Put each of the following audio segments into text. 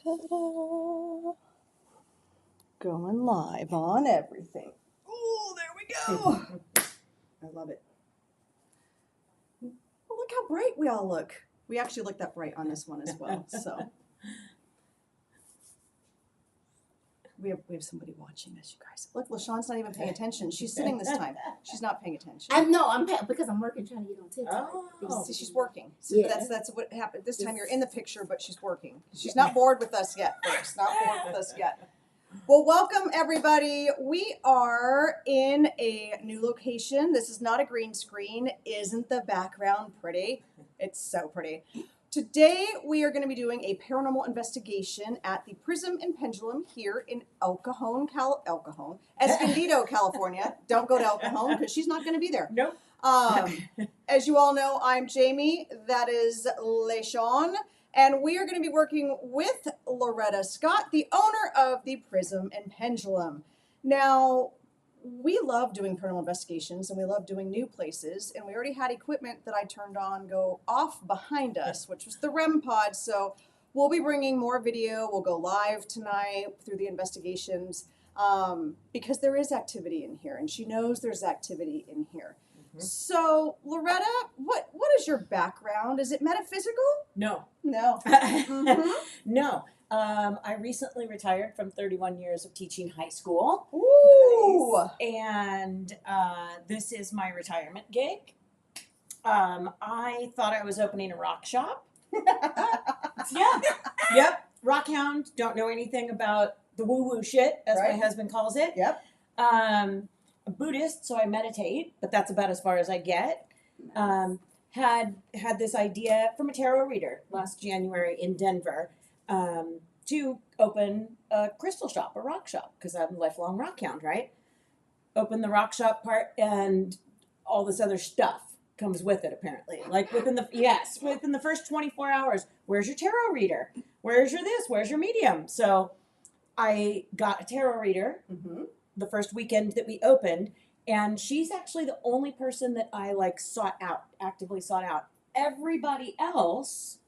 Ta-da. Going live on everything. Oh, there we go. I love it. Oh, look how bright we all look. We actually look that bright on this one as well. So we have somebody watching us, you guys. Look, LaShawn's not even paying attention. She's sitting this time. She's not paying attention. I'm because I'm working trying to get on TikTok. Oh, see, she's working. So Yeah. that's what happened. This time you're in the picture, but she's working. She's not bored with us yet, folks. Not bored with us yet. Well, welcome everybody. We are in a new location. This is not a green screen. Isn't the background pretty? It's so pretty. Today we are going to be doing a paranormal investigation at the Prism and Pendulum here in Escondido, California. Don't go to El Cajon because she's not going to be there. Nope. As you all know, I'm Jamie. That is LaShawn. And we are going to be working with Loretta Scott, the owner of the Prism and Pendulum. Now, we love doing paranormal investigations and we love doing new places. And we already had equipment that I turned on go off behind us, which was the REM pod. So we'll be bringing more video. We'll go live tonight through the investigations because there is activity in here. And she knows there's activity in here. So, Loretta, what is your background? Is it metaphysical? No. No. No. I recently retired from 31 years of teaching high school. Ooh. And this is my retirement gig. I thought I was opening a rock shop. Yeah. Yep. Rockhound. Don't know anything about the woo-woo shit, as my husband calls it. Yep. A Buddhist, so I meditate, but that's about as far as I get. Had this idea from a tarot reader last January in Denver to open a crystal shop, a rock shop, because I'm a lifelong rock hound, right? Open the rock shop part, and all this other stuff comes with it, apparently. Like within the first 24 hours, where's your tarot reader? Where's your this? Where's your medium? So I got a tarot reader. The first weekend that we opened, and she's actually the only person that I actively sought out. Everybody else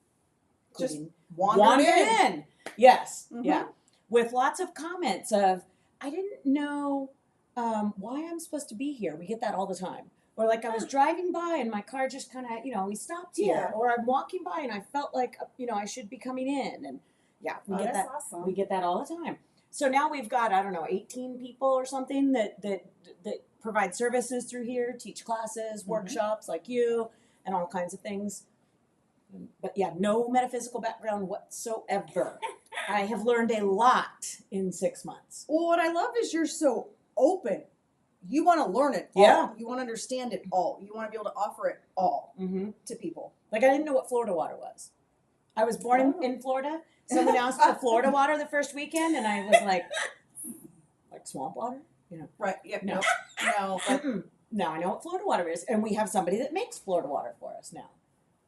Just wandered in. Yes, yeah, with lots of comments of, I didn't know why I'm supposed to be here. We get that all the time. Or like I was driving by and my car just kind of, we stopped here. Or I'm walking by and I felt like, I should be coming in. And yeah, we get that. Awesome. We get that all the time. So now we've got, 18 people or something that provide services through here, teach classes, workshops like you, and all kinds of things. But yeah, no metaphysical background whatsoever. I have learned a lot in 6 months. Well, what I love is you're so open. You want to learn it all. Yeah. You want to understand it all. You want to be able to offer it all to people. Like I didn't know what Florida water was. I was born in Florida. Someone asked for Florida water the first weekend, and I was like swamp water? Right. Yep. No. No. No, I know what Florida water is, and we have somebody that makes Florida water for us now.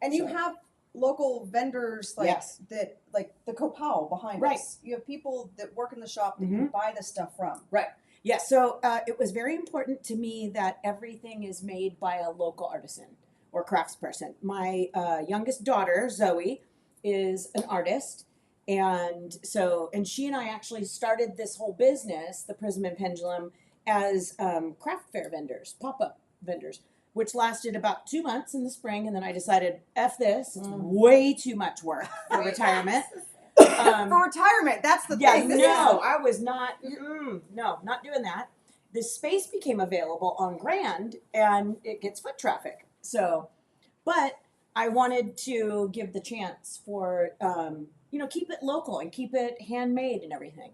And you have local vendors that, like the Copal behind us. You have people that work in the shop that you buy the stuff from. Right. Yeah. So it was very important to me that everything is made by a local artisan or craftsperson. My youngest daughter, Zoe, is an artist. And she and I actually started this whole business, the Prism and Pendulum, as craft fair vendors, pop-up vendors, which lasted about 2 months in the spring. And then I decided, F this, it's way too much work for retirement. For retirement, that's the thing. I was not, not doing that. This space became available on Grand, and it gets foot traffic. So, but I wanted to give the chance for... keep it local and keep it handmade and everything.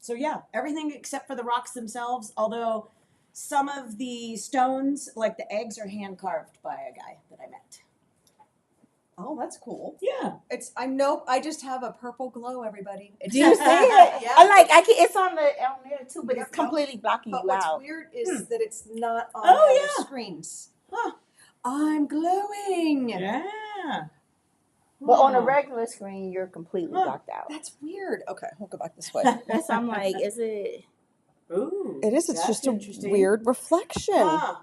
So yeah, everything except for the rocks themselves, although some of the stones, like the eggs, are hand carved by a guy that I met. Oh, that's cool. Yeah. I just have a purple glow, everybody. Do you see it? Yeah. It's on there too, but it's completely blocking you out. What's weird is that it's not on the other screens. Huh. I'm glowing. Yeah. But on a regular screen, you're completely blocked out. That's weird. Okay, we'll go back this way. That's I'm like, is it? Ooh. It is. It's just a weird reflection. Huh.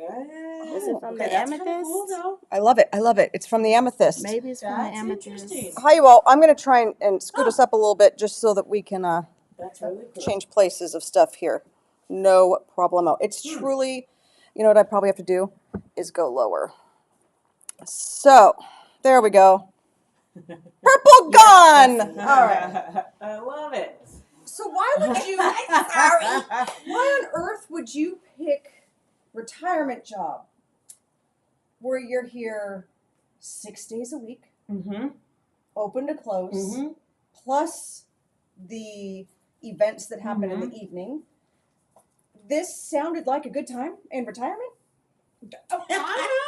Yeah. Is it from okay, the That's kinda amethyst? cool, though. I love it. I love it. It's from the amethyst. Maybe it's from the That's amethyst. interesting. Hi, you all. I'm going to try and scoot us up a little bit just so that we can That's really cool. change places of stuff here. No problemo. It's truly, you know what I probably have to do is go lower. So, there we go. Purple gone! All right. I love it. So why would you, why on earth would you pick retirement job where you're here 6 days a week, Mm-hmm. open to close, Mm-hmm. plus the events that happen in the evening? This sounded like a good time in retirement. I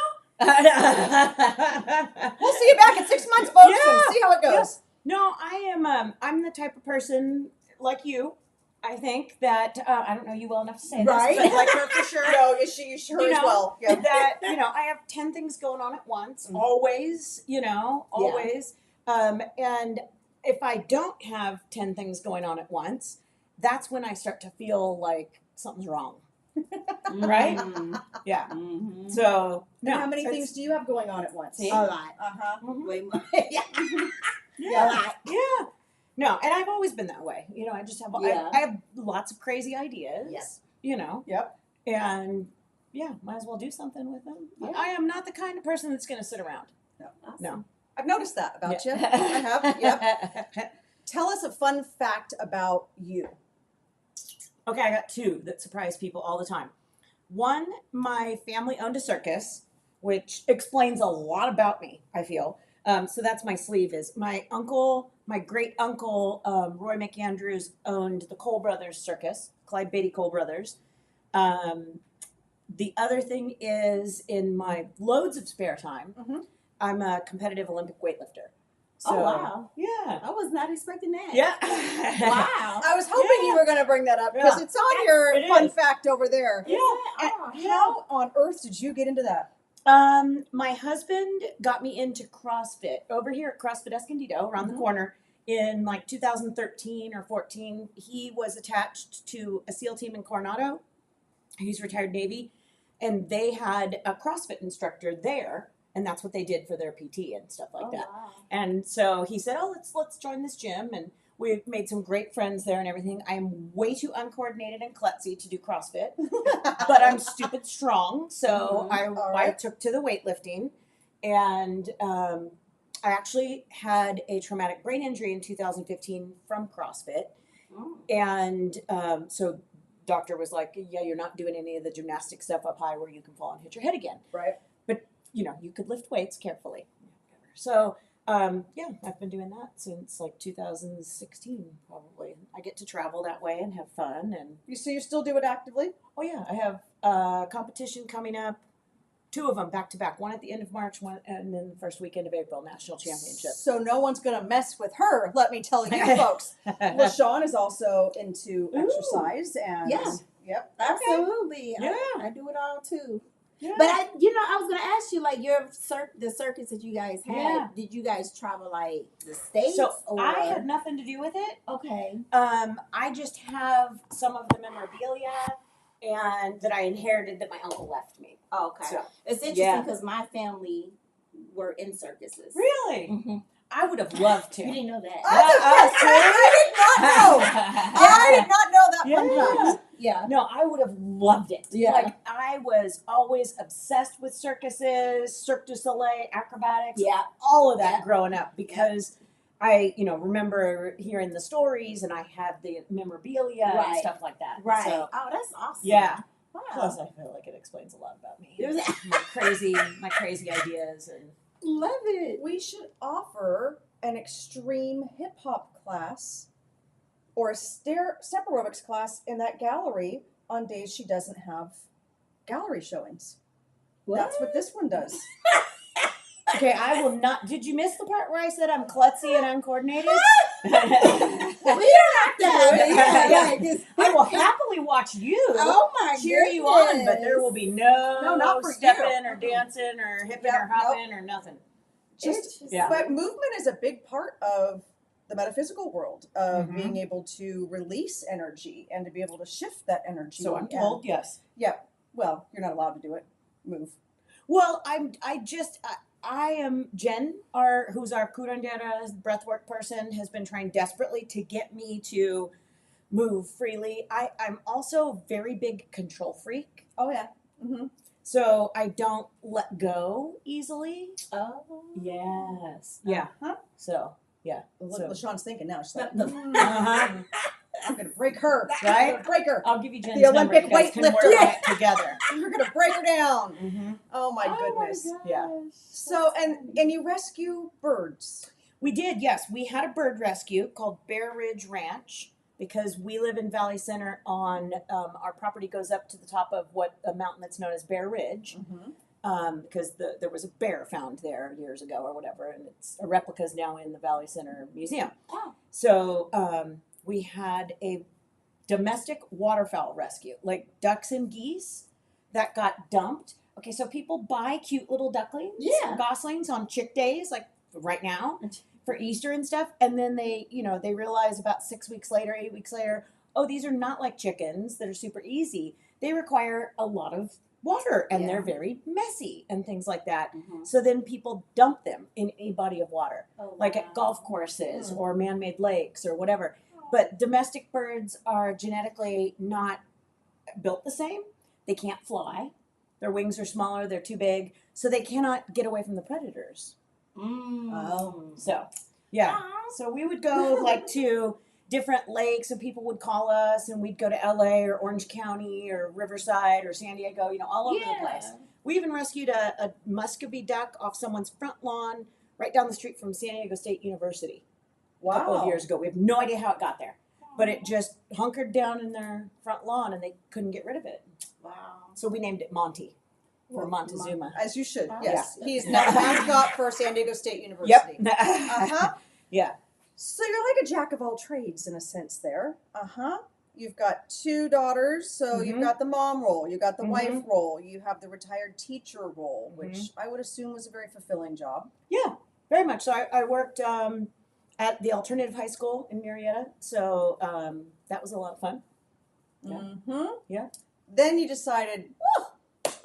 We'll see you back in 6 months, folks, and Yeah. see how it goes. No, I am. I'm the type of person like you. I think that I don't know you well enough to say Right. this, but like her for sure. No, you sure You as know, well. Yeah. That I have 10 things going on at once. Always, always. And if I don't have 10 things going on at once, that's when I start to feel like something's wrong. Right? Yeah. Mm-hmm. So no. How many things do you have going on at once? See? A lot. Uh-huh. Way more. Yeah. Yeah. A lot. Yeah. No, and I've always been that way. I just have Yeah. I have lots of crazy ideas. Yes. Yep. And yeah, might as well do something with them. Yeah. I am not the kind of person that's going to sit around. Awesome. No. I've noticed that about you. I have. Yep. Tell us a fun fact about you. Okay, I got two that surprise people all the time. One, my family owned a circus, which explains a lot about me, I feel. So that's my sleeve is my great uncle, Roy McAndrews owned the Cole Brothers Circus, Clyde Beatty Cole Brothers. The other thing is in my loads of spare time, I'm a competitive Olympic weightlifter. So, Oh, wow. Yeah. I was not expecting that. Yeah. Wow. I was hoping you were going to bring that up because Yeah. it's on your It fun is. fact over there. Yeah. Oh, How on earth did you get into that? My husband got me into CrossFit over here at CrossFit Escondido around the corner in like 2013 or 14. He was attached to a SEAL team in Coronado. He's retired Navy, and they had a CrossFit instructor there, and that's what they did for their PT and stuff like that. Wow. And so he said, "Oh, let's join this gym," and we've made some great friends there and everything. I'm way too uncoordinated and klutzy to do CrossFit, but I'm stupid strong. So I took to the weightlifting, and I actually had a traumatic brain injury in 2015 from CrossFit. And so doctor was like, yeah, you're not doing any of the gymnastic stuff up high where you can fall and hit your head again. Right. But, you could lift weights carefully. So, yeah, I've been doing that since like 2016, probably. I get to travel that way and have fun. And So you still do it actively? oh, yeah, I have a competition coming up. 2 of them back to back. One at the end of March, one, and then the first weekend of April, national championship. So no one's going to mess with her, let me tell you, folks. LaShawn is also into exercise. And Yeah. Yep. Absolutely. Yeah. I do it all too. Yeah. But I was gonna ask you, like, the circus that you guys had. Yeah. Did you guys travel like the states? So or? I had nothing to do with it. Okay. I just have some of the memorabilia and that I inherited that my uncle left me. Okay. So, It's yeah. interesting because my family were in circuses. Really? Mm-hmm. I would have loved to. You didn't know that. I did not know that fun Yeah. fact. Yeah. No, I would have loved it. Yeah. Like, I was always obsessed with circuses, Cirque du Soleil, acrobatics, Yeah. all of that Yeah. growing up because I, remember hearing the stories and I have the memorabilia and Right. stuff like that. Right. So, Oh, that's awesome. yeah. Wow. Plus, I feel like it explains a lot about me. There's- my crazy ideas and Love it. We should offer an extreme hip hop class or a step aerobics class in that gallery on days she doesn't have gallery showings. That's what this one does. okay, I will not. Did you miss the part where I said I'm klutzy and uncoordinated? We don't have to have it. Yeah, like this. I will happily watch you Oh my cheer you on, but goodness. there will be no not for stepping you. or dancing or hipping Yep, or hopping or nothing. Yeah. But movement is a big part of the metaphysical world of Mhm. being able to release energy and to be able to shift that energy. So I'm And- told, yes. Yeah. Well, you're not allowed to do it. move? Well, I am Jen, who's our curandera breathwork person, has been trying desperately to get me to move freely. I'm also a very big control freak. Oh yeah. Mm-hmm. So I don't let go easily. Oh. Yes. Yeah. Huh? So, yeah. Look, So, LaShawn's thinking now. She's like, uh-huh. I'm gonna break her. Right? I'm gonna break her. I'll give you Jen's The number. Olympic You guys can work weightlifter. on it together. We're gonna break her down. Mm-hmm. Oh my goodness. Yeah. So and you rescue birds. We did, yes. We had a bird rescue called Bear Ridge Ranch because we live in Valley Center on, our property goes up to the top of a mountain that's known as Bear Ridge. Mm-hmm. Because there was a bear found there years ago or whatever, and a replica is now in the Valley Center Museum. Oh. So we had a domestic waterfowl rescue, like ducks and geese that got dumped. Okay, so people buy cute little ducklings, goslings on chick days, like right now, for Easter and stuff, and then they realize about 6 weeks later, 8 weeks later, oh, these are not like chickens that are super easy. They require a lot of water and they're very messy and things like that. Mm-hmm. So then people dump them in a body of water, like wow. at golf courses or man-made lakes or whatever. But domestic birds are genetically not built the same. They can't fly. Their wings are smaller. They're too big. So they cannot get away from the predators. Oh. So, yeah. So we would go like to different lakes and people would call us and we'd go to LA or Orange County or Riverside or San Diego, all over the place. We even rescued a muscovy duck off someone's front lawn right down the street from San Diego State University. Wow. A couple of years ago. We have no idea how it got there. But it just hunkered down in their front lawn and they couldn't get rid of it. Wow. So we named it Monty for Montezuma. As you should. Oh, Yes. yeah. He's now mascot for San Diego State University. Yep. Uh-huh. Yeah. So you're like a jack of all trades in a sense there. Uh-huh. You've got 2 daughters, so you've got the mom role, you've got the wife role, you have the retired teacher role, which I would assume was a very fulfilling job. Yeah, very much. So I worked at the alternative high school in Marietta. So that was a lot of fun. Yeah. Mm-hmm. Yeah. Then you decided,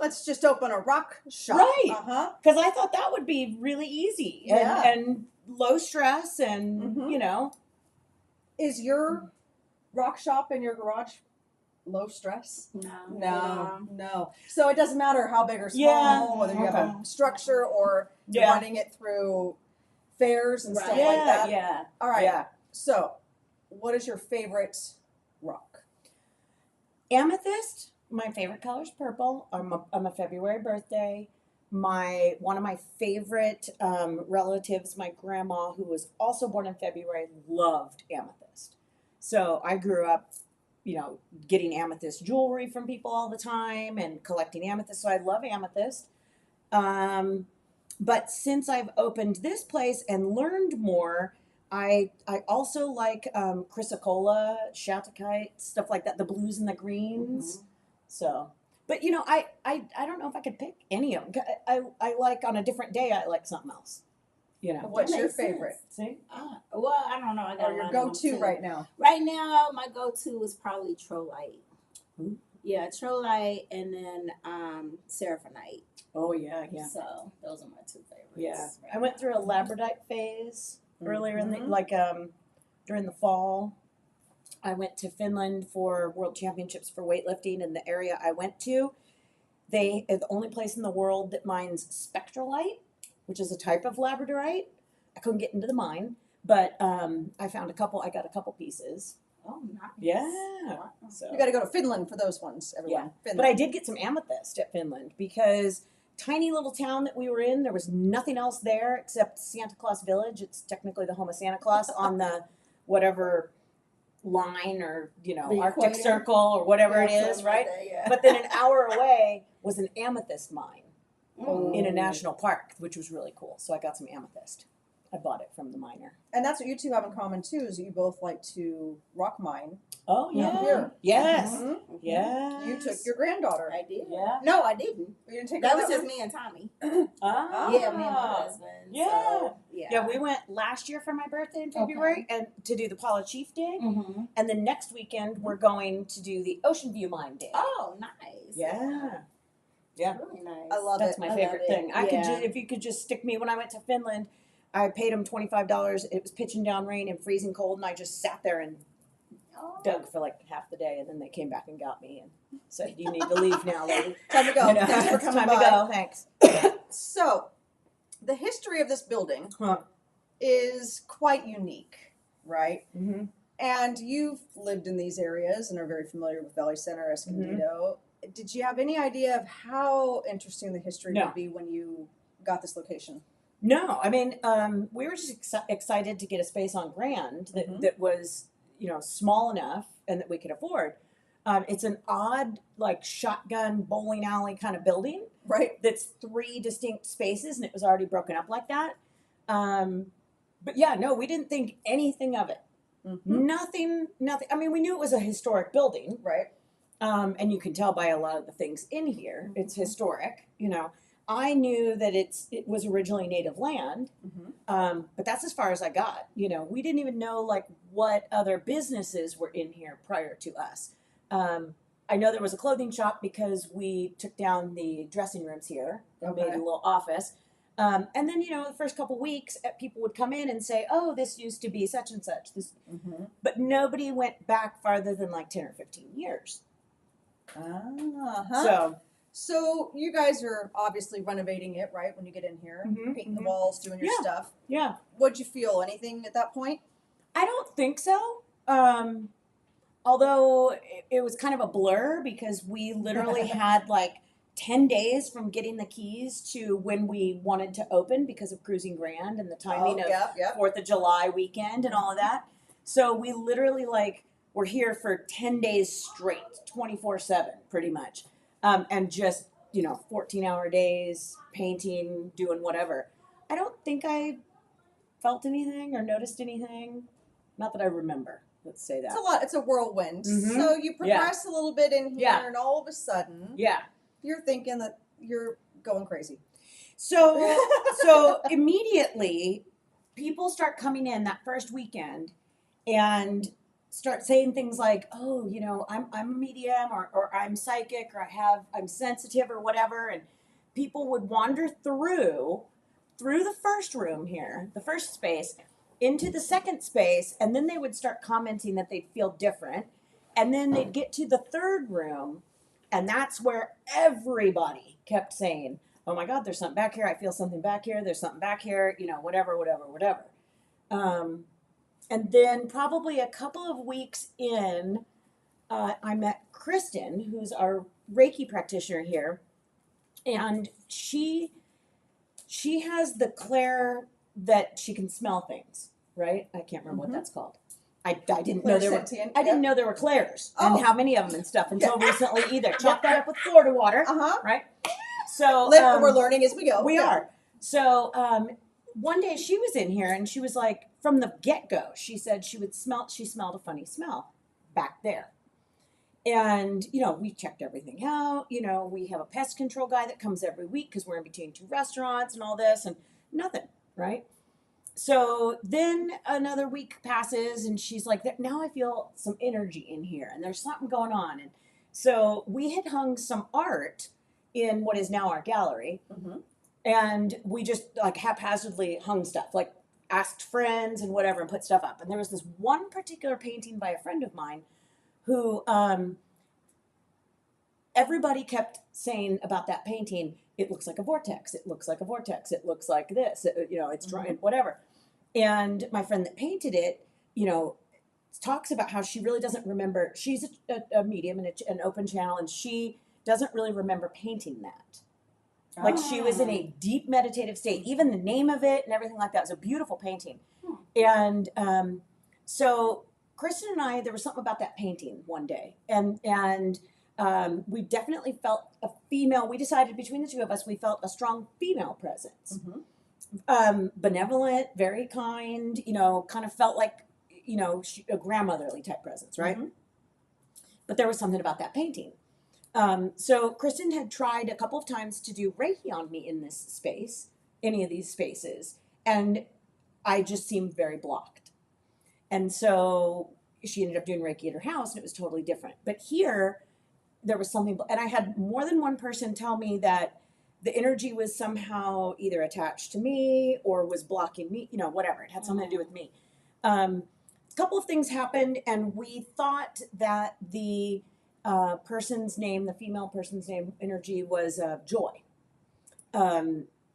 let's just open a rock shop. Right. Uh-huh. Because I thought that would be really easy and low stress and, Is your rock shop in your garage low stress? No. So it doesn't matter how big or small, whether you have a structure or you're running it through fairs and stuff like that. Yeah. All right. Yeah. So, what is your favorite rock? Amethyst. My favorite color is purple. I'm a February birthday. One of my favorite relatives, my grandma, who was also born in February, loved amethyst. So I grew up, getting amethyst jewelry from people all the time and collecting amethyst. So I love amethyst. But since I've opened this place and learned more, I also like chrysocolla, shattuckite, stuff like that, the blues and the greens. So, but I don't know if I could pick any of them. I like on a different day, I like something else. What's your favorite? See? Well, I don't know. I got Or your go-to right now? Right now, my go-to is probably Trollite. Ooh. Yeah, Trollite and then Seraphonite. Oh, yeah. So those are my 2 favorites. Yeah. Right I went now. through a labradorite phase earlier in during the fall. I went to Finland for World Championships for weightlifting, and the area I went to, they are the only place in the world that mines spectralite, which is a type of labradorite. I couldn't get into the mine, but I got a couple pieces. Oh, nice. Yeah. So, You got to go to Finland for those ones, everyone. Finland. But I did get some amethyst at Finland because tiny little town that we were in, there was nothing else there except Santa Claus Village. It's technically the home of Santa Claus on the whatever line or, The Arctic equator. Circle or whatever it is, something right? like that, yeah. But then an hour away was an amethyst mine Mm. in a national park, which was really cool. So I got some amethyst. I bought it from the miner. And that's what you two have in common too, is you both like to rock mine. Oh, yeah. Here. Yes. Mhm. Yes. You took your granddaughter. I did. Yeah. No, I didn't. You didn't take That her was that just one? me and Tommy. Ah. Yeah, me and my husband. Yeah. So, yeah. Yeah, we went last year for my birthday in February and to do the Paula Chief Dig. Mm-hmm. And then next weekend we're going to do the Ocean View Mine Dig. Oh, nice. Yeah. Yeah. Really nice. I love That's it. my I love favorite it. thing. I could Yeah. just, if you could just stick me, when I went to Finland, I paid them $25. It was pitching down rain and freezing cold, and I just sat there and Oh. dug for like half the day, and then they came back and got me and said, "You need to leave now, lady." Time to go. You know, Thanks for it's coming time by. to go. Thanks. So, the history of this building Huh. is quite unique, right? Mm-hmm. And you've lived in these areas and are very familiar with Valley Center, Escondido. Did you have any idea of how interesting the history No. would be when you got this location? No, I mean, we were just excited to get a space on Grand that, Mhm. that was, small enough and that we could afford. It's an odd, like, shotgun bowling alley kind of building Right? that's 3 distinct spaces, and it was already broken up like that. But yeah, no, we didn't think anything of it. Mm-hmm. Nothing. I mean, we knew it was a historic building, Right. and you can tell by a lot of the things in here, it's Mhm. historic. I knew that it was originally native land, Mm-hmm. but that's as far as I got. We didn't even know like what other businesses were in here prior to us. I know there was a clothing shop because we took down the dressing rooms here and made Okay. a little office. And then the first couple weeks, people would come in and say, "Oh, this used to be such and such." Mm-hmm. But nobody went back farther than like 10 or 15 years. Uh-huh. So you guys are obviously renovating it, right? When you get in here, Mhm, painting the mhm. walls, doing your Yeah. stuff. Yeah. What'd you feel? Anything at that point? I don't think so. Although it was kind of a blur because we literally had like 10 days from getting the keys to when we wanted to open because of Cruising Grand and the timing of Yep. 4th of July weekend and all of that. So we literally were here for 10 days straight, 24/7 pretty much. And just, 14-hour days, painting, doing whatever. I don't think I felt anything or noticed anything. Not that I remember. Let's say that. It's a lot. It's a whirlwind. Mhm. So you progress a little bit in here, Yeah. and all of a sudden, Yeah. you're thinking that you're going crazy. So immediately people start coming in that first weekend and start saying things like, "Oh, I'm a medium or I'm psychic or I'm sensitive or whatever." And people would wander through the first room here, the first space, into the second space, and then they would start commenting that they'd feel different. And then they'd get to the third room, and that's where everybody kept saying, "Oh my God, there's something back here. I feel something back here. There's something back here, whatever, whatever, whatever." And then probably a couple of weeks in, I met Kristen, who's our Reiki practitioner here, and she has the clair that she can smell things, right? I can't remember what that's called. I didn't know there were. Clairsentient, I didn't yep. know there were clairs Oh. and how many of them and stuff until recently either. Chop that up with Florida water, Uh-huh. right? So We're learning as we go. we Yeah. are. So one day she was in here and she was like, from the get-go, she said she smelled a funny smell back there. And, we checked everything out. We have a pest control guy that comes every week because we're in between 2 restaurants and all this, and nothing, right? So then another week passes and she's like, "Now I feel some energy in here and there's something going on." And so we had hung some art in what is now our gallery. Mm-hmm. And we just haphazardly hung stuff, like asked friends and whatever and put stuff up. And there was this one particular painting by a friend of mine who everybody kept saying about that painting, "It looks like a vortex. It looks like a vortex. It looks like this. It's drawing whatever." And my friend that painted it, talks about how she really doesn't remember. She's a medium and an open channel, and she doesn't really remember painting that. Like she was in a deep meditative state. Even the name of it and everything like that was a beautiful painting. And so Kristen and I, there was something about that painting one day, and we definitely felt a female. We decided between the two of us, we felt a strong female presence. Mm-hmm. Benevolent, very kind. Kind of felt like a grandmotherly type presence, right? Mm-hmm. But there was something about that painting. So Kristen had tried a couple of times to do Reiki on me in this space, any of these spaces, and I just seemed very blocked. And so she ended up doing Reiki at her house, and it was totally different. But here, there was something, and I had more than one person tell me that the energy was somehow either attached to me or was blocking me, you know, whatever. It had something to do with me. A couple of things happened, and we thought that the person's name, the female person's name, energy was Joy.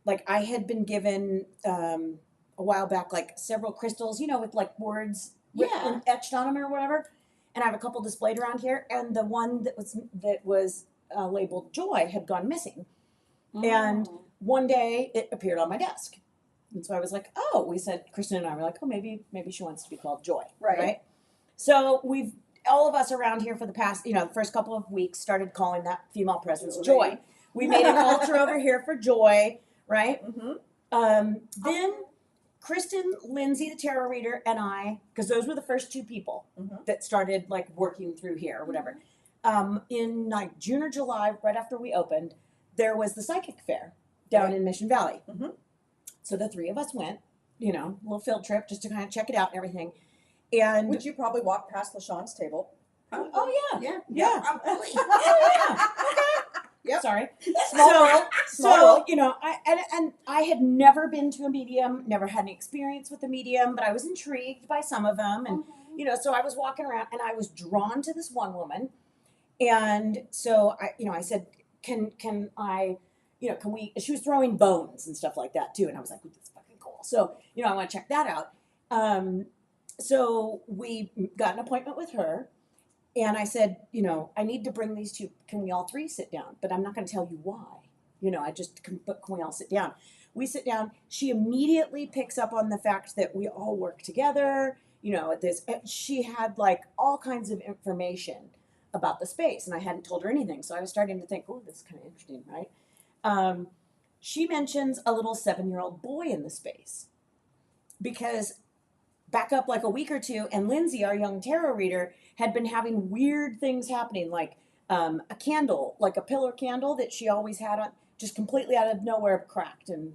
Like I had been given a while back, like several crystals, you know, with like words etched on them or whatever. And I have a couple displayed around here, and the one that was labeled Joy had gone missing. And one day it appeared on my desk. And so I was like, oh, we said, Kristen and I were like, oh, maybe she wants to be called Joy. Right. So all of us around here for the past, you know, the first couple of weeks started calling that female presence Joy. We made an altar over here for Joy, right? Then Kristen, Lindsay, the tarot reader, and I, because those were the first two people that started like working through here or whatever. In like June or July, right after we opened, there was the psychic fair down in Mission Valley. So the three of us went, you know, a little field trip just to kind of check it out and everything. And Would you probably walk past LaShawn's table? Oh yeah. Probably. Okay. Yep. Sorry. Small world. So you know, I had never been to a medium, never had any experience with a medium, but I was intrigued by some of them, and you know, so I was walking around and I was drawn to this one woman, and so I said, can I, you know, can we? She was throwing bones and stuff like that too, and I was like, this is fucking cool. So you know, I want to check that out. So we got an appointment with her. And I said, you know, I need to bring these two. Can we all three sit down? But I'm not going to tell you why. You know, can we all sit down? We sit down. She immediately picks up on the fact that we all work together. You know, she had like all kinds of information about the space, and I hadn't told her anything. So I was starting to think, oh, this is kind of interesting, right? She mentions a little 7-year-old boy in the space because back up like a week or two, and Lindsay, our young tarot reader, had been having weird things happening, like a candle, like a pillar candle that she always had on, just completely out of nowhere cracked and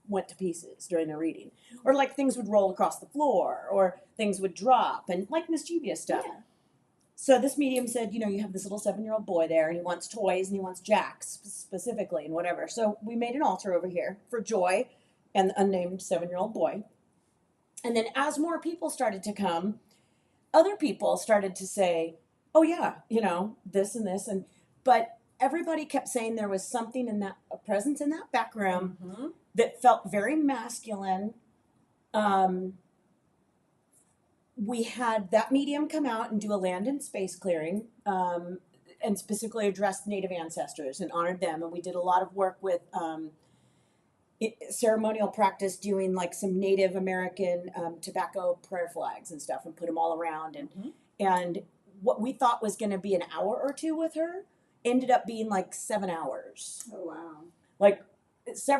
went to pieces during the reading. Or like things would roll across the floor, or things would drop, and like mischievous stuff. Yeah. So this medium said, you know, you have this little 7-year-old boy there, and he wants toys, and he wants jacks specifically, and whatever. So we made an altar over here for Joy and the unnamed 7-year-old boy. And then as more people started to come, other people started to say, oh yeah, you know, this and this. But everybody kept saying there was something in that, a presence in that background that felt very masculine. We had that medium come out and do a land and space clearing, and specifically addressed Native ancestors and honored them. And we did a lot of work with ceremonial practice, doing like some Native American tobacco prayer flags and stuff, and put them all around. And what we thought was going to be an hour or two with her ended up being like 7 hours. Oh wow! Like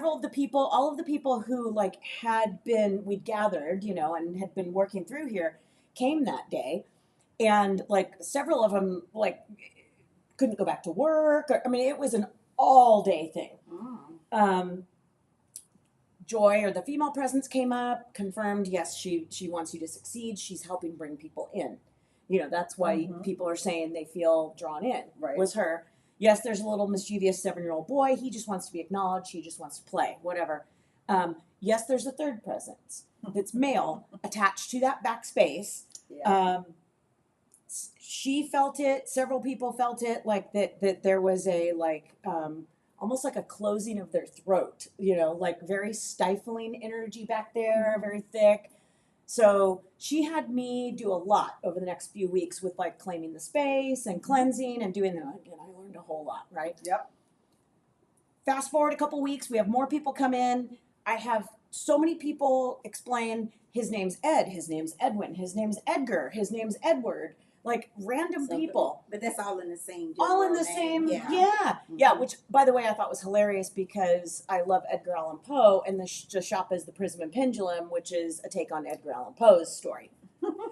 all of the people who like we'd gathered, you know, and had been working through here, came that day, and like several of them like couldn't go back to work. I mean, it was an all day thing. Joy, or the female presence, came up, confirmed, yes, she wants you to succeed. She's helping bring people in. You know, that's why people are saying they feel drawn in. Right. Was her. Yes, there's a little mischievous 7-year-old boy. He just wants to be acknowledged. He just wants to play, whatever. Yes, there's a third presence that's male attached to that back space. Yeah. She felt it. Several people felt it, like that there was a like almost like a closing of their throat, you know, like very stifling energy back there, very thick. So she had me do a lot over the next few weeks with like claiming the space and cleansing and doing that. And I learned a whole lot, right? Yep. Fast forward a couple weeks, we have more people come in. I have so many people explain his name's Ed, his name's Edwin, his name's Edgar, his name's Edward. Like random people. But that's all in the same. All in the same. Yeah. Which, by the way, I thought was hilarious because I love Edgar Allan Poe, and the shop is the Prism and Pendulum, which is a take on Edgar Allan Poe's story.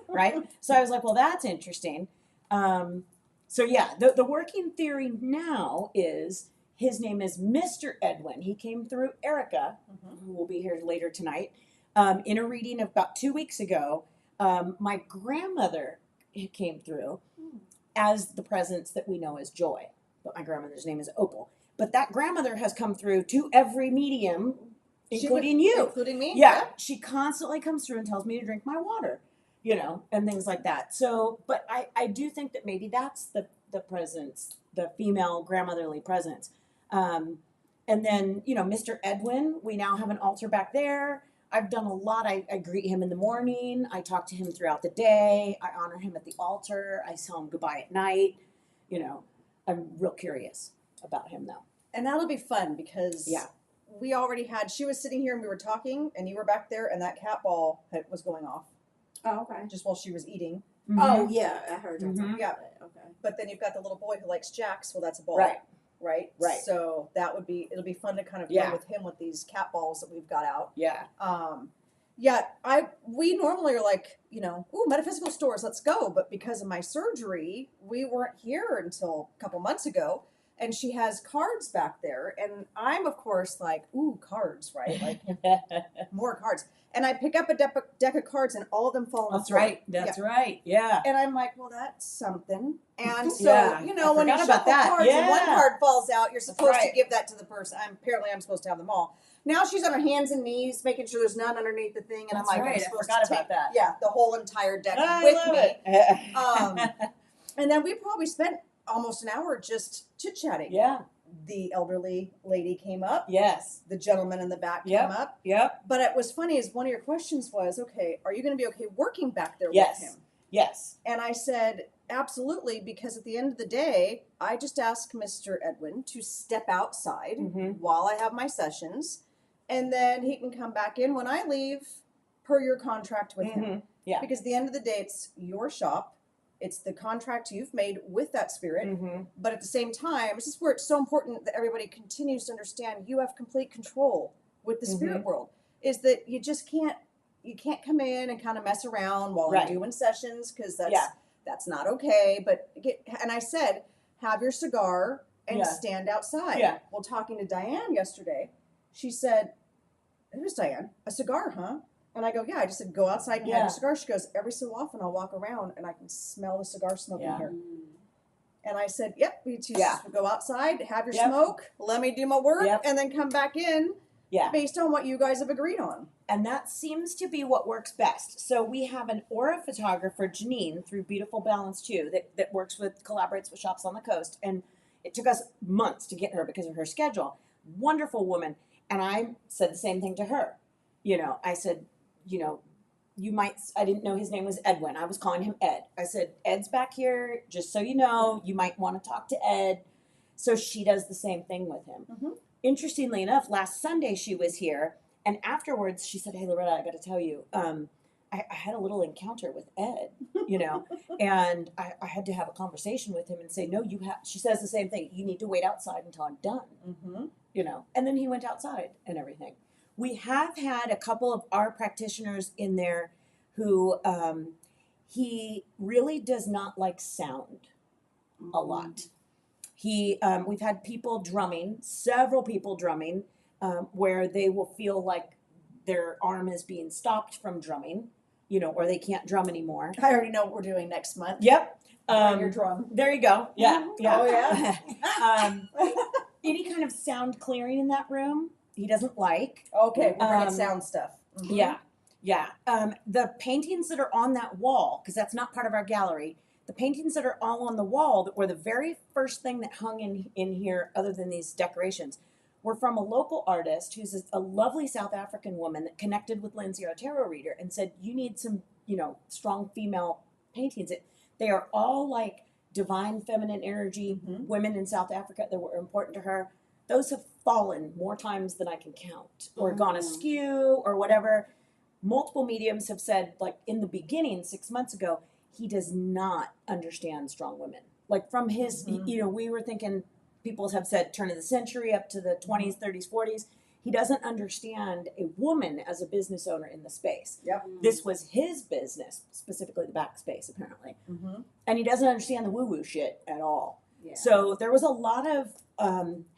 Right? So I was like, well, that's interesting. So yeah, the working theory now is his name is Mr. Edwin. He came through Erica, who will be here later tonight, in a reading about 2 weeks ago. My grandmother came through as the presence that we know as Joy. But my grandmother's name is Opal. But that grandmother has come through to every medium, including you. Including me? Yeah. She constantly comes through and tells me to drink my water, you know, and things like that. So, but I do think that maybe that's the presence, the female grandmotherly presence. And then, you know, Mr. Edwin, we now have an altar back there. I've done a lot. I greet him in the morning. I talk to him throughout the day. I honor him at the altar. I tell him goodbye at night. You know, I'm real curious about him though. And that'll be fun because we already had, she was sitting here and we were talking and you were back there and that cat ball was going off. Oh, okay. Just while she was eating. Mm-hmm. Oh, yeah. I heard you. Mm-hmm. Yeah. Okay. But then you've got the little boy who likes jacks. Well, that's a ball. Right. So it'll be fun to kind of play with him with these cat balls that we've got out. Yeah. We normally are like, you know, ooh, metaphysical stores, let's go. But because of my surgery, we weren't here until a couple months ago. And she has cards back there. And I'm, of course, like, ooh, cards, right? Like, more cards. And I pick up a deck of cards and all of them fall on the floor. That's right. Yeah. And I'm like, well, that's something. And so, you know, when you shuffle that. cards and one card falls out, you're supposed to give that to the person. Apparently, I'm supposed to have them all. Now she's on her hands and knees, making sure there's none underneath the thing. And I'm like, I'm supposed to take the whole entire deck with me. And then we probably spent almost an hour just chit-chatting. Yeah. The elderly lady came up. Yes. The gentleman in the back came up. Yep. But it was funny is one of your questions was, okay, are you going to be okay working back there with him? Yes. And I said, absolutely, because at the end of the day, I just asked Mr. Edwin to step outside while I have my sessions, and then he can come back in when I leave per your contract with him. Yeah. Because at the end of the day, it's your shop. It's the contract you've made with that spirit. But at the same time, this is where it's so important that everybody continues to understand you have complete control with the spirit world. Is that you just can't come in and kind of mess around while I'm doing sessions because that's not okay. But and I said, have your cigar and stand outside. Yeah. Well, talking to Diane yesterday, she said, "There's Diane, a cigar, huh?" And I go, yeah. I just said, go outside and have a cigar. She goes, every so often I'll walk around and I can smell the cigar smoke in here. And I said, yep, we two go outside, have your smoke, let me do my work, and then come back in based on what you guys have agreed on. And that seems to be what works best. So we have an aura photographer, Janine, through Beautiful Balance too, that collaborates with shops on the coast. And it took us months to get her because of her schedule. Wonderful woman. And I said the same thing to her. You know, I said, you know, I didn't know his name was Edwin. I was calling him Ed. I said, Ed's back here, just so you know, you might want to talk to Ed. So she does the same thing with him. Interestingly enough, last Sunday she was here, and afterwards she said, hey, Loretta, I got to tell you, I had a little encounter with Ed, you know, and I had to have a conversation with him and say, no, she says the same thing. You need to wait outside until I'm done, you know, and then he went outside and everything. We have had a couple of our practitioners in there who he really does not like sound a lot. We've had people drumming, several people drumming, where they will feel like their arm is being stopped from drumming, you know, or they can't drum anymore. I already know what we're doing next month. Yep. Bring your drum. There you go. Yeah. Oh, yeah. Any kind of sound clearing in that room, he doesn't like. Okay, we're bringing sound stuff. Yeah. The paintings that are on that wall, because that's not part of our gallery, the paintings that are all on the wall that were the very first thing that hung in here, other than these decorations, were from a local artist who's a lovely South African woman that connected with Lindsay, our tarot reader, and said, you need some, you know, strong female paintings. They are all like divine feminine energy women in South Africa that were important to her. Those have fallen more times than I can count, or gone askew, or whatever. Multiple mediums have said, like in the beginning, 6 months ago, he does not understand strong women. Like from his, you know, we were thinking, people have said turn of the century up to the 20s, 30s, 40s. He doesn't understand a woman as a business owner in the space. Yep. This was his business, specifically the back space, apparently. And he doesn't understand the woo-woo shit at all. Yeah. So there was a lot of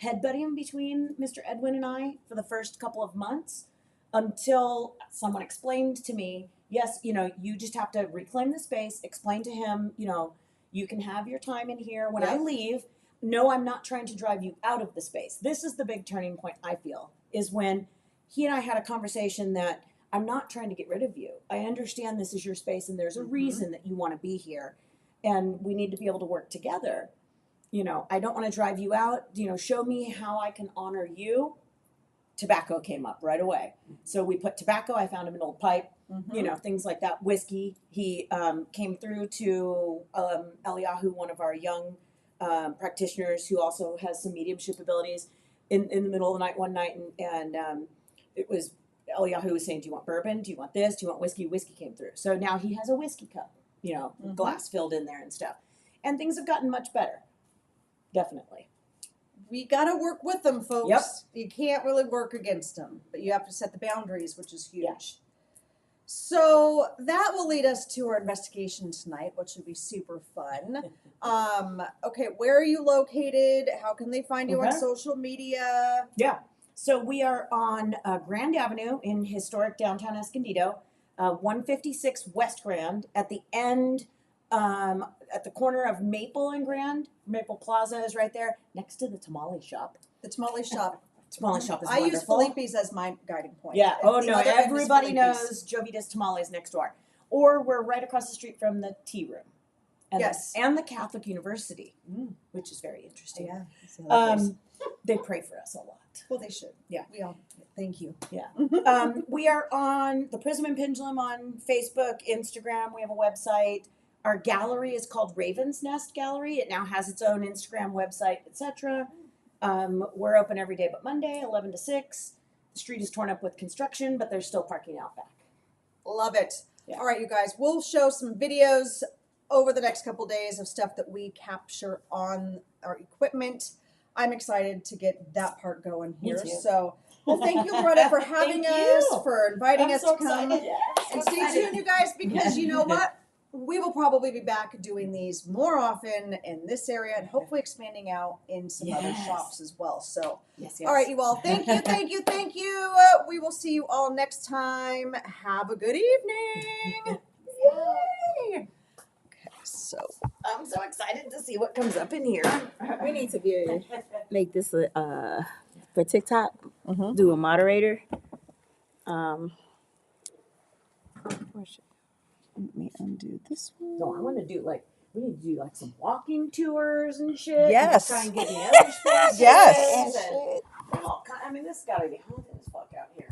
headbutting between Mr. Edwin and I for the first couple of months until someone explained to me, yes, you know, you just have to reclaim the space, explain to him, you know, You can have your time in here. When I Yep. leave, no, I'm not trying to drive you out of the space. This is the big turning point, I feel, is when he and I had a conversation that I'm not trying to get rid of you. I understand this is your space and there's a reason that you want to be here. And we need to be able to work together. You know, I don't want to drive you out. You know, show me how I can honor you. Tobacco came up right away. So we put tobacco. I found him an old pipe, you know, things like that. Whiskey. He came through to Eliyahu, one of our young practitioners who also has some mediumship abilities, in the middle of the night one night. And it was Eliyahu was saying, do you want bourbon? Do you want this? Do you want whiskey? Whiskey came through. So now he has a whiskey cup, you know, glass filled in there and stuff. And things have gotten much better. Definitely. We got to work with them, folks. Yep. You can't really work against them, but you have to set the boundaries, which is huge. Yeah. So that will lead us to our investigation tonight, which should be super fun. Okay, where are you located? How can they find you on Okay. social media? Yeah. So we are on Grand Avenue in historic downtown Escondido, 156 West Grand, at the end, at the corner of Maple and Grand. Maple Plaza is right there, next to the tamale shop. The tamale shop. Tamale shop is I use wonderful. Felipe's as my guiding point. Yeah. Oh The no, other end is everybody Felipe's. knows Jovita's Tamales next door, or we're right across the street from the tea room. And Yes. and the Catholic University, which is very interesting. Yeah. They pray for us a lot. Well, they should. Yeah. We all. Thank you. Yeah. We are on the Prism and Pendulum on Facebook, Instagram. We have a website. Our gallery is called Raven's Nest Gallery. It now has its own Instagram website, etc. We're open every day but Monday, 11 to 6. The street is torn up with construction, but there's still parking out back. Love it. Yeah. All right, you guys. We'll show some videos over the next couple days of stuff that we capture on our equipment. I'm excited to get that part going Me here. too. So, well, thank you, Loretta, for having Thank us, you. for inviting I'm us so to come. excited. And stay tuned, you guys, because you know what? We will probably be back doing these more often in this area and hopefully expanding out in some other Yes. shops as well. So, Yes. all right, you all. Thank you, thank you, thank you. We will see you all next time. Have a good evening. Yay! Okay, so I'm so excited to see what comes up in here. We need to make this for TikTok. Mhm. Do a moderator. Let me undo this one. No, I want to do we need to do some walking tours and shit. Yes. And try and get the other spaces. Yes. And all I mean, this has got to be hot as fuck out here.